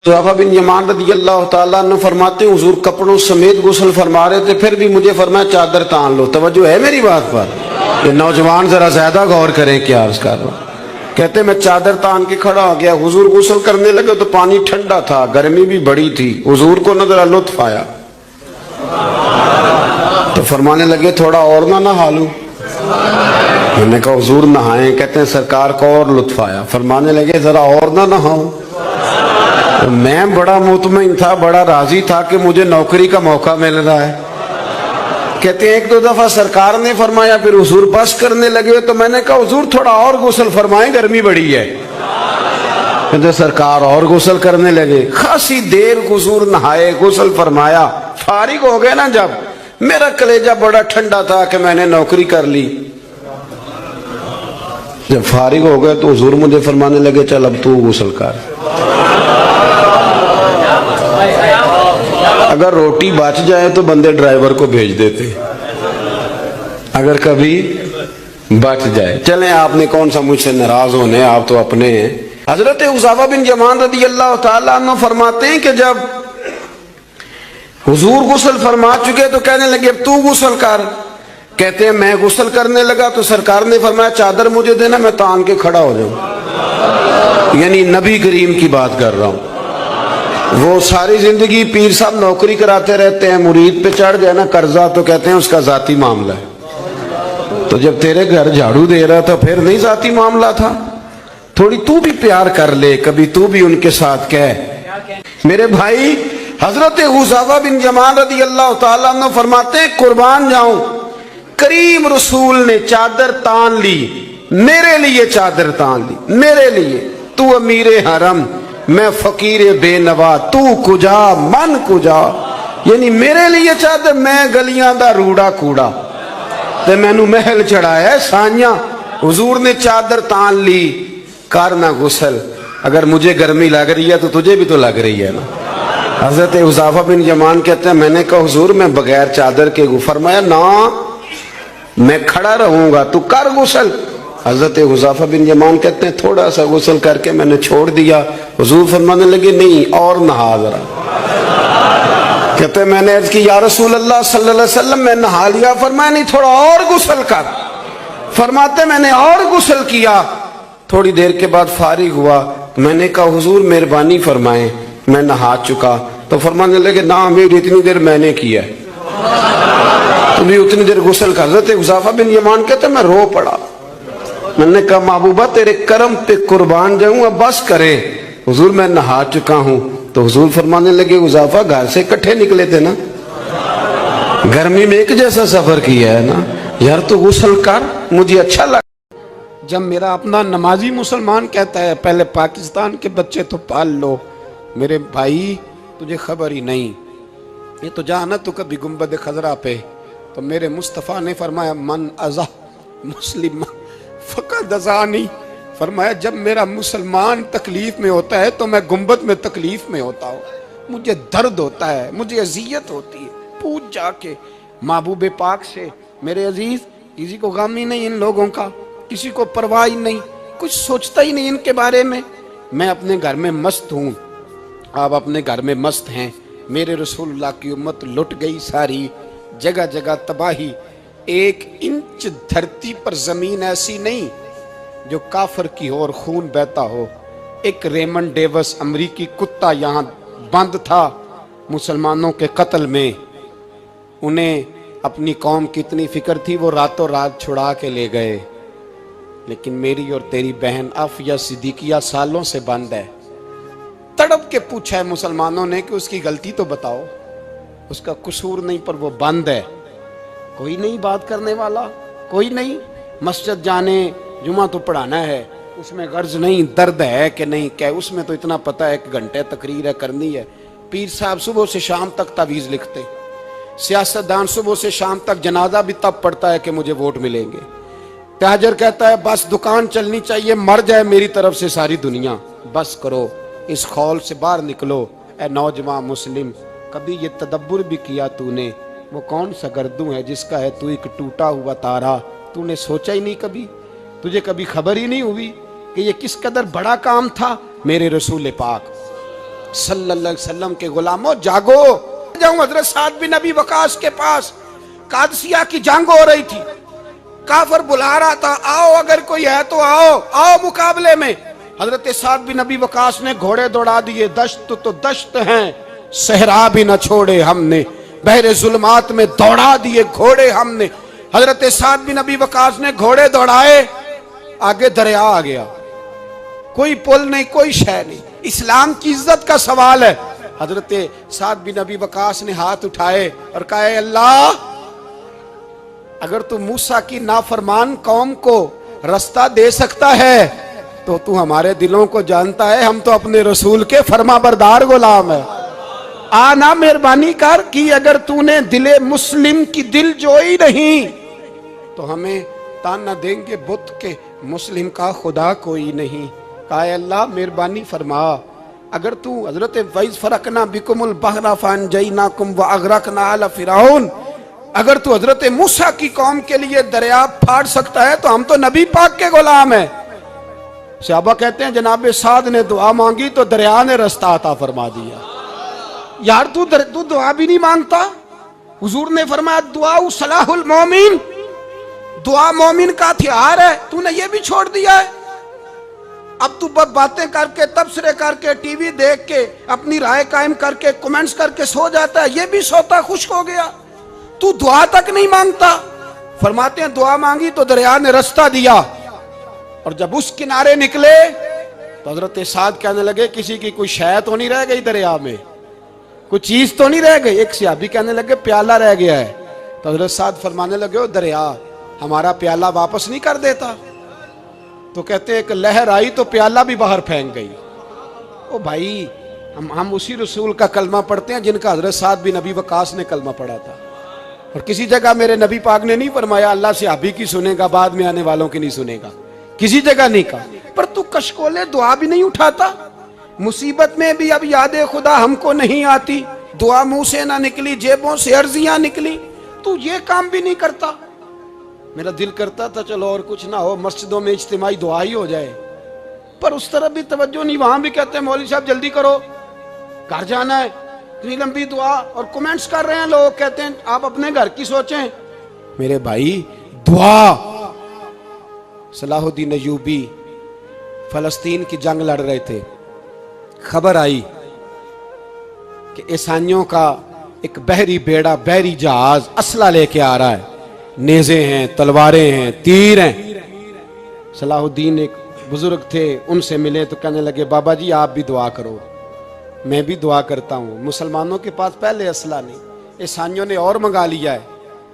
हुज़ैफ़ा बिन यमान रज़ियल्लाहु ताला अन्हु फरमाते हैं हुज़ूर कपड़ों समेत गुस्ल फरमा रहे थे, फिर भी मुझे फरमाया चादर तान लो। तवज्जो है मेरी बात पर? ये नौजवान जरा ज्यादा गौर करें क्या अर्ज कर रहा हूं। कहते मैं चादर तान के खड़ा हो गया, हुजूर गुस्ल करने लगे तो पानी ठंडा था, गर्मी भी बड़ी थी। हुजूर को नजर लुत्फ आया तो फरमाने लगे थोड़ा और ना नहा लूं। मैंने कहा हुजूर नहाएं। कहते हैं सरकार को और लुत्फ आया, फरमाने लगे जरा और ना नहाऊं। तो मैं बड़ा मुतमईन था, बड़ा राजी था कि मुझे नौकरी का मौका मिल रहा है। कहते हैं एक दो दफा सरकार ने फरमाया, फिर हुजूर बस करने लगे तो मैंने कहा हुजूर थोड़ा और गुस्ल फरमाएं, गर्मी बड़ी है। कहते सरकार और गुस्ल करने लगे। खासी देर हुजूर नहाए, गुस्ल फरमाया, फारिग हो गए ना जब, मेरा कलेजा बड़ा ठंडा था कि मैंने नौकरी कर ली। जब फारिग हो गए तो हुजूर मुझे फरमाने लगे चल अब तू गुस्ल कर। अगर रोटी बच जाए तो बंदे ड्राइवर को भेज देते, अगर कभी बच जाए। चलें आपने कौन सा मुझसे नाराज होने, आप तो अपने हैं। हजरत हुज़ैफ़ा बिन यमान रज़ियल्लाहु ताला अन्हु फरमाते हैं कि जब हुजूर गुस्ल फरमा चुके तो कहने लगे अब तू गुस्ल कर। कहते हैं मैं गुस्ल करने लगा तो सरकार ने फरमाया चादर मुझे देना, मैं तान के खड़ा हो जाऊं। यानी नबी करीम की बात कर रहा हूं। वो सारी जिंदगी पीर साहब नौकरी कराते रहते हैं, मुरीद पे चढ़ जाए ना कर्जा तो कहते हैं उसका जाती मामला है। तो जब तेरे घर झाड़ू दे रहा था फिर नहीं जाती मामला था? थोड़ी तू भी प्यार कर ले, कभी तू भी उनके साथ कह। मेरे भाई हजरत हुज़ैफ़ा बिन यमान रज़ियल्लाहु ताला अन्हु फरमाते हैं कुर्बान जाऊं, करीम रसूल ने चादर तान ली, मेरे लिए चादर तान ली, मेरे लिए। तू अमीरे हरम, मैं फकीर बेनवा, तू कुजा मन कुजा। यानी मेरे लिए चादर, मैं गलियां दा रूड़ा कूड़ा ते मैनू महल चढ़ाया साइयां। हुजूर ने चादर तान ली, कर ना गुस्ल। अगर मुझे गर्मी लग रही है तो तुझे भी तो लग रही है ना। हजरत हुज़ैफ़ा बिन यमान कहते हैं मैंने कहा हुजूर मैं बगैर चादर के। फरमाया ना मैं खड़ा रहूंगा, तू कर गुस्ल। हजरत हुज़ैफ़ा बिन यमान कहते हैं थोड़ा सा गुस्ल करके मैंने छोड़ दिया। हुजूर फरमाने लगे नहीं और नहा जरा। कहते मैंने अर्ज की या रसूल अल्लाह सल्लल्लाहु अलैहि वसल्लम मैं नहा लिया। फरमाया नहीं थोड़ा और गुस्ल कर। फरमाते मैंने और गुस्ल किया। थोड़ी देर के बाद फारिग हुआ, मैंने कहा हुजूर मेहरबानी फरमाए मैं नहा चुका। तो फरमाने लगे ना मेरी इतनी देर मैंने किया, तुम भी उतनी देर गुस्ल कर। हजरत हुज़ैफ़ा बिन यमान कहते मैं रो पड़ा। मैंने कहा महबूबा तेरे करम पे कुर्बान जाऊं, अब बस करे। हुजूर मैं नहा चुका हूं। तो हुजूर फरमाने लगे हुज़ैफ़ा घर से इकट्ठे निकले थे ना, गर्मी में एक जैसा सफर किया है ना यार, तो गुस्ल कर, मुझे अच्छा लगा। जब मेरा अपना नमाजी मुसलमान कहता है पहले पाकिस्तान के बच्चे तो पाल लो, मेरे भाई तुझे खबर ही नहीं। ये तो जाना तो कभी गुंबद खजरा पे, तो मेरे मुस्तफ़ा ने फरमाया मन अज़ा मुस्लिम फ़क़द अज़ानी। फरमाया जब मेरा मुसलमान तकलीफ में होता है तो मैं गुंबद में तकलीफ में होता हूँ, मुझे दर्द होता है, मुझे अजियत होती है। पूछ जाके महबूब पाक से मेरे अजीज, किसी को गम ही नहीं इन लोगों का, किसी को परवाह ही नहीं, कुछ सोचता ही नहीं इनके बारे में। मैं अपने घर में मस्त हूँ, आप अपने घर में मस्त हैं। मेरे रसूलुल्लाह की उम्मत लुट गई सारी, जगह जगह तबाही। एक इंच धरती पर जमीन ऐसी नहीं जो काफर की हो और खून बहता हो। एक रेमंड डेविस अमरीकी कुत्ता यहाँ बंद था मुसलमानों के कत्ल में, उन्हें अपनी कौम की इतनी फिक्र थी वो रातों रात छुड़ा के ले गए। लेकिन मेरी और तेरी बहन आफिया सिद्दीकिया सालों से बंद है। तड़प के पूछा है मुसलमानों ने कि उसकी गलती तो बताओ, उसका कसूर नहीं पर वो बंद है। कोई नहीं बात करने वाला, कोई नहीं। मस्जिद जाने जुमा तो पढ़ाना है, उसमें गर्ज नहीं, दर्द है कि नहीं क्या, उसमें तो इतना पता है कि घंटे तकरीर है करनी है। पीर साहब सुबह से शाम तक तावीज़ लिखते, सियासतदान सुबह से शाम तक जनाजा भी तब पड़ता है कि मुझे वोट मिलेंगे। ताजर कहता है बस दुकान चलनी चाहिए, मर जाए मेरी तरफ से सारी दुनिया, बस करो, इस खौल से बाहर निकलो। ए नौजवान मुस्लिम, कभी ये तदब्बुर भी किया तूने, वो कौन सा गर्दू है जिसका है तू एक टूटा हुआ तारा? तूने सोचा ही नहीं कभी, तुझे कभी खबर ही नहीं हुई कि ये किस कदर बड़ा काम था मेरे रसूल पाक सल्लल्लाहु अलैहि वसल्लम के गुलामों जागो। जाऊं हजरत साद बिन नबी वकास के पास, कादसिया की जंग हो रही थी, काफर बुला रहा था, आओ अगर कोई है तो आओ, आओ मुकाबले में। हजरत साद बिन नबी वकास ने घोड़े दौड़ा दिए, दश्त तो दश्त हैं, सहरा भी न छोड़े हमने, बहरे जुल्मात में दौड़ा दिए घोड़े हमने। हजरत साद बिन नबी वकास ने घोड़े दौड़ाए, आगे दरिया आ गया, कोई पुल नहीं, कोई शय नहीं। इस्लाम की इज्जत का सवाल है। हजरत साद बिन नबी वकास ने हाथ उठाए और कहा, अल्लाह अगर तू मूसा की नाफरमान कौम को रास्ता दे सकता है तो तू हमारे दिलों को जानता है, हम तो अपने रसूल के फरमाबरदार गुलाम है। आना मेहरबानी कर कि अगर तूने दिले मुस्लिम की दिल जोई नहीं तो हमें ताना देंगे बुत के मुस्लिम का खुदा कोई नहीं। कहा, अल्लाह मेहरबानी फरमा, अगर तू हजरत वैस फरकना बिकुमुल बहरा फान जईनाकुम व अगरकना आला फिरौन, अगर तू हजरत मूसा की कौम के लिए दरिया फाड़ सकता है तो हम तो नबी पाक के गुलाम है। सहाबा कहते हैं जनाब साद ने दुआ मांगी तो दरिया ने रास्ता अता फरमा दिया। यार तू दुआ भी नहीं मांगता। हुजूर ने फरमाया दुआ सलाहुल मोमिन, दुआ मोमिन का हथियार है, तूने ये भी छोड़ दिया है। अब तू बातें करके, तबसरे करके, टीवी देख के, अपनी राय कायम करके, कमेंट्स करके सो जाता है, ये भी सोता खुश हो गया। तू दुआ तक नहीं मांगता। फरमाते हैं दुआ मांगी तो दरिया ने रास्ता दिया, और जब उस किनारे निकले तो हजरत साद कहने लगे किसी की कोई शय तो नहीं रह गई दरिया में, कोई चीज तो नहीं रह गई। एक सहाबी कहने लगे प्याला रह गया है। तो हजरत साद फरमाने लगे, ओ दरिया हमारा प्याला वापस नहीं कर देता। तो कहते हैं एक लहर आई तो प्याला भी बाहर फेंक गई। ओ भाई, हम उसी रसूल का कलमा पढ़ते हैं जिनका हजरत साद बिन नबी वकास ने कलमा पढ़ा था। और किसी जगह मेरे नबी पाक ने नहीं फरमाया अल्लाह से सहाबी की सुनेगा, बाद में आने वालों की नहीं सुनेगा, किसी जगह नहीं कहा। पर तू कशकोले दुआ भी नहीं उठाता। मुसीबत में भी अब याद खुदा हमको नहीं आती, दुआ मुंह से ना निकली, जेबों से अर्जियां निकली, तू ये काम भी नहीं करता। मेरा दिल करता था चलो और कुछ ना हो, मस्जिदों में इज्तिमाई दुआ ही हो जाए, पर उस तरफ भी तवज्जो नहीं। वहां भी कहते हैं मौलवी साहब जल्दी करो, घर जाना है, इतनी लंबी दुआ, और कमेंट्स कर रहे हैं लोग, कहते हैं आप अपने घर की सोचें। मेरे भाई दुआ, सलाहुद्दीन अय्यूबी फलस्तीन की जंग लड़ रहे थे, खबर आई कि ईसाइयों का एक बहरी बेड़ा, बहरी जहाज असला लेके आ रहा है, नेज़े हैं, तलवारें हैं, तीर हैं। सलाहुद्दीन एक बुजुर्ग थे, उनसे मिले तो कहने लगे बाबा जी आप भी दुआ करो। मैं भी दुआ करता हूँ। मुसलमानों के पास पहले असला नहीं, ईसाइयों ने और मंगा लिया है,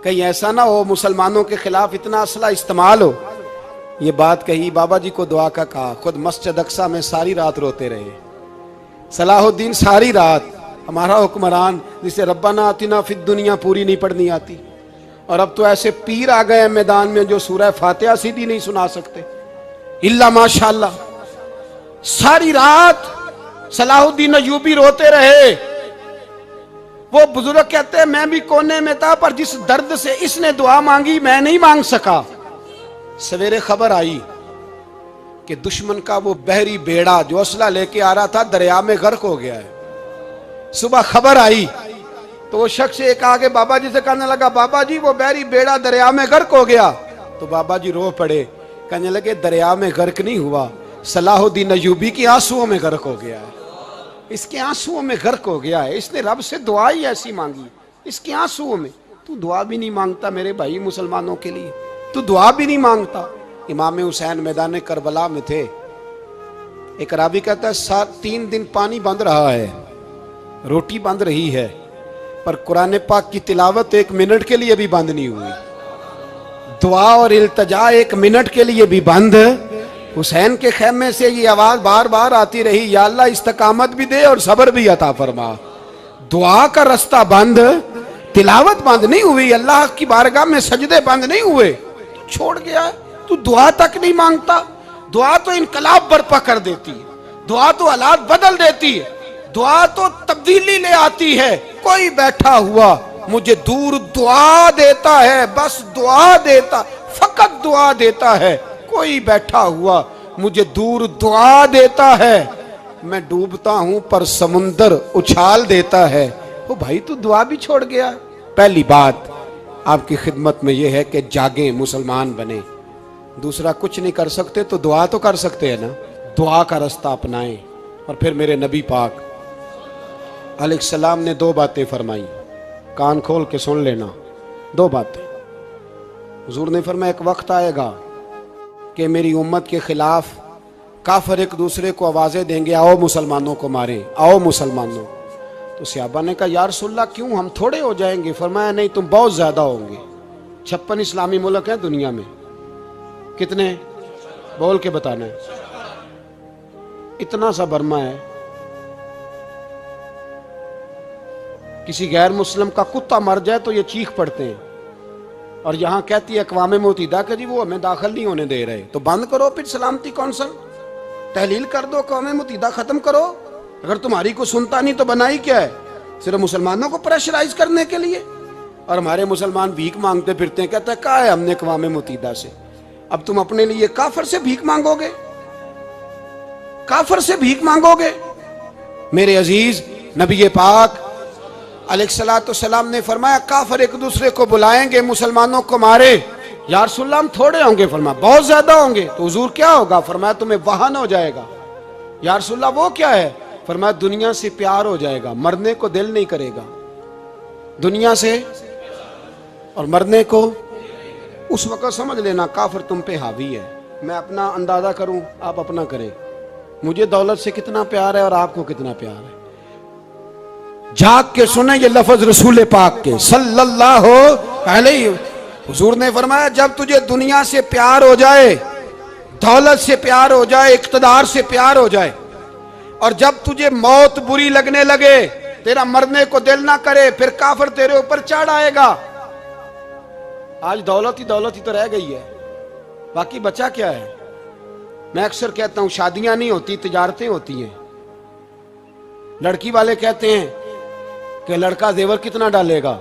कहीं ऐसा ना हो मुसलमानों के खिलाफ इतना असला इस्तेमाल हो। ये बात कही, बाबा जी को दुआ का कहा, खुद मस्जिद अक्सा में सारी रात रोते रहे। सलाहुद्दीन सारी रात, हमारा हुक्मरान जिसे रब्बाना आतिना फिद दुनिया पूरी नहीं पढ़नी आती, और अब तो ऐसे पीर आ गए मैदान में जो सूरह फातिहा सीधी नहीं सुना सकते, इल्ला माशाअल्लाह। सारी रात सलाहुद्दीन अय्यूबी रोते रहे। वो बुजुर्ग कहते हैं मैं भी कोने में था, पर जिस दर्द से इसने दुआ मांगी मैं नहीं मांग सका। सवेरे खबर आई कि दुश्मन का वो बहरी बेड़ा जो असला लेके आ रहा था दरिया में गर्क हो गया है। सुबह खबर आई तो वो शख्स एक आगे बाबा जी से कहने लगा बाबा जी वो बहरी बेड़ा दरिया में गर्क हो गया। तो बाबा जी रो पड़े, कहने लगे दरिया में गर्क नहीं हुआ, सलाहुद्दीन अय्यूबी के आंसुओं में गर्क हो गया है, इसके आंसुओं में गर्क हो गया है, इसने रब से दुआ ही ऐसी मांगी, इसके आंसुओं में। तू दुआ भी नहीं मांगता मेरे भाई मुसलमानों के लिए, तू दुआ भी नहीं मांगता। इमाम हुसैन मैदान करबला में थे, एक रावी कहता है 3 दिन पानी बंद रहा है, रोटी बंद रही है, पर कुरान पाक की तिलावत 1 मिनट के लिए भी बंद नहीं हुई, दुआ और इल्तजा 1 मिनट के लिए भी बंद। हुसैन के खेमे से ये आवाज बार बार आती रही, या अल्लाह इस्तकामत भी दे और सब्र भी अता फरमा। दुआ का रास्ता बंद, तिलावत बंद नहीं हुई, अल्लाह की बारगाह में सजदे बंद नहीं हुए, तो छोड़ गया। तू दुआ तक नहीं मांगता। दुआ तो इनकलाब बर्पा कर देती है, दुआ तो हालात बदल देती है, दुआ तो तब्दीली ले आती है। कोई बैठा हुआ मुझे दूर दुआ देता है, बस दुआ देता, फकत दुआ देता है। कोई बैठा हुआ मुझे दूर दुआ देता है, मैं डूबता हूं पर समुंदर उछाल देता है। ओ भाई तू दुआ भी छोड़ गया। पहली बात आपकी खिदमत में यह है कि जागे, मुसलमान बने। दूसरा कुछ नहीं कर सकते तो दुआ तो कर सकते हैं ना, दुआ का रास्ता अपनाएं। और फिर मेरे नबी पाक अलैहिस्सलाम ने दो बातें फरमाई, कान खोल के सुन लेना। दो बातें हुजूर ने फरमाया, एक वक्त आएगा कि मेरी उम्मत के खिलाफ काफिर एक दूसरे को आवाजें देंगे, आओ मुसलमानों को मारें, आओ मुसलमानों। तो सहाबा ने कहा, या रसूलल्लाह क्यों, हम थोड़े हो जाएंगे? फरमाया, नहीं तुम बहुत ज्यादा होंगे। 56 इस्लामी मुल्क हैं दुनिया में, कितने बोल के बताना है? इतना सा बर्मा है, किसी गैर मुस्लिम का कुत्ता मर जाए तो ये चीख पड़ते हैं। और यहां कहती है अक़वाम मुत्तहिदा कि जी वो हमें दाखिल नहीं होने दे रहे। तो बंद करो फिर सलामती कौंसिल, तहलील कर दो, अक़वाम मुत्तहिदा खत्म करो। अगर तुम्हारी को सुनता नहीं तो बनाई क्या है? सिर्फ मुसलमानों को प्रेशराइज करने के लिए। और हमारे मुसलमान भीख मांगते फिरते हैं, कहते हैं कहा है हमने अक़वाम मुत्तहिदा से। अब तुम अपने लिए काफिर से भीख मांगोगे, काफिर से भीख मांगोगे? मेरे अजीज नबी पाक अलैहिस्सलाम ने फरमाया, काफिर एक दूसरे को बुलाएंगे, मुसलमानों को मारे। या रसूलल्लाह हम थोड़े होंगे? फरमाया बहुत ज्यादा होंगे। तो हुजूर क्या होगा? फरमाया तुम्हें वाहन हो जाएगा। या रसूलल्लाह वो क्या है? फरमाया दुनिया से प्यार हो जाएगा, मरने को दिल नहीं करेगा। दुनिया से और मरने को उस वक्त समझ लेना काफिर तुम पे हावी है। मैं अपना अंदाजा करूं, आप अपना करें। मुझे दौलत से कितना प्यार है और आपको कितना प्यार है। जाग के सुने ये लफ्ज रसूल पाक के सल्लल्लाहु अलैहि। हुजूर ने फरमाया, जब तुझे दुनिया से प्यार हो जाए, दौलत से प्यार हो जाए, इक़्तिदार से प्यार हो जाए, और जब तुझे मौत बुरी लगने लगे, तेरा मरने को दिल ना करे, फिर काफिर तेरे ऊपर चढ़ आएगा। आज दौलत ही तो रह गई है, बाकी बचा क्या है? मैं अक्सर कहता हूं शादियां नहीं होती, तिजारतें होती हैं। लड़की वाले कहते हैं कि लड़का जेवर कितना डालेगा,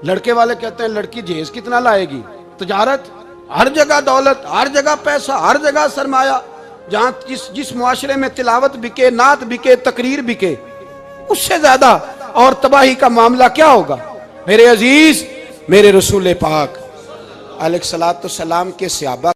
लड़के वाले कहते हैं लड़की जहेज कितना लाएगी। तिजारत, हर जगह दौलत, हर जगह पैसा, हर जगह सरमाया। जहां जिस मुआशरे में तिलावत बिके, नात बिके, तकरीर बिके, उससे ज्यादा और तबाही का मामला क्या होगा? मेरे अजीज, मेरे रसूल पाक अलैहिस्सलाम के सहाबा